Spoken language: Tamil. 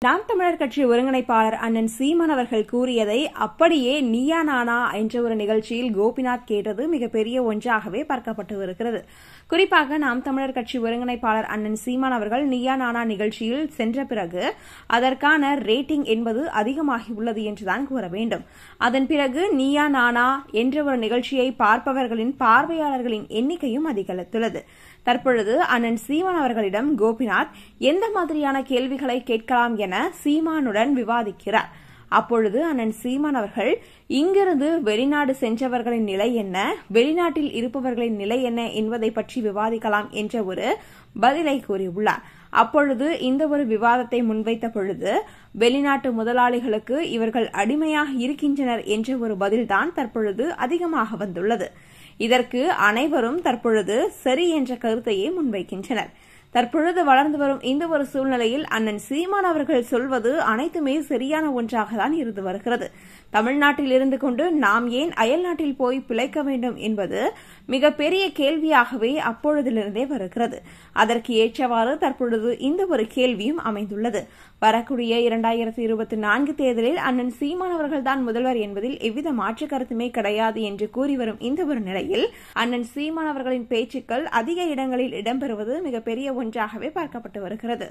நாம் தமிழர் கட்சி ஒருங்கிணைப்பாளர் அண்ணன் சீமான் அவர்கள் கூறியதை அப்படியே நீயா நானா என்ற ஒரு நிகழ்ச்சியில் கோபிநாத் கேட்டது மிகப்பெரிய ஒன்றாகவே பார்க்கப்பட்டு வருகிறது. குறிப்பாக நாம் தமிழர் கட்சி ஒருங்கிணைப்பாளர் அண்ணன் சீமான் அவர்கள் நீயா நானா நிகழ்ச்சியில் சென்ற பிறகு அதற்கான ரேட்டிங் என்பது அதிகமாகியுள்ளது என்றுதான் கூற வேண்டும். அதன் பிறகு நீயா நானா என்ற ஒரு நிகழ்ச்சியை பார்ப்பவர்களின் பார்வையாளர்களின் எண்ணிக்கையும் அதிகரித்துள்ளது. தற்பொழுது அண்ணன் சீமான் அவர்களிடம் கோபிநாத் எந்த மாதிரியான கேள்விகளை கேட்கலாம் என சீமானுடன் விவாதிக்கிறார். அப்பொழுது அண்ணன் சீமான் அவர்கள் இங்கிருந்து வெளிநாடு சென்றவர்களின் நிலை என்ன, வெளிநாட்டில் இருப்பவர்களின் நிலை என்ன என்பதை பற்றி விவாதிக்கலாம் என்ற ஒரு பதிலை கூறியுள்ளார். அப்பொழுது இந்த ஒரு விவாதத்தை முன்வைத்த பொழுது வெளிநாட்டு முதலாளிகளுக்கு இவர்கள் அடிமையாக இருக்கின்றனர் என்ற ஒரு பதில்தான் தற்பொழுது அதிகமாக வந்துள்ளது. இதற்கு அனைவரும் தற்பொழுது சரி என்ற கருத்தையே முன்வைக்கின்றனர். தற்பொழுது வளர்ந்து வரும் இந்த ஒரு சூழ்நிலையில் அண்ணன் சீமான் அவர்கள் சொல்வது அனைத்துமே சரியான ஒன்றாகத்தான் இருந்து வருகிறது. தமிழ்நாட்டில் இருந்து கொண்டு நாம் ஏன் அயல்நாட்டில் போய் பிழைக்க வேண்டும் என்பது மிகப்பெரிய கேள்வியாகவே அப்பொழுதிலிருந்தே வருகிறது. அதற்கு ஏற்றவாறு தற்பொழுது இந்த ஒரு கேள்வியும் அமைந்துள்ளது. வரக்கூடிய 2024 தேர்தலில் அண்ணன் சீமான் அவர்கள்தான் முதல்வர் என்பதில் எவ்வித மாற்று கருத்துமே கிடையாது என்று கூறி வரும் இந்த ஒரு நிலையில் அண்ணன் சீமான் அவர்களின் பேச்சுக்கள் அதிக இடங்களில் இடம்பெறுவது மிகப்பெரிய ஒன்றாகவே பார்க்கப்பட்டு வருகிறது.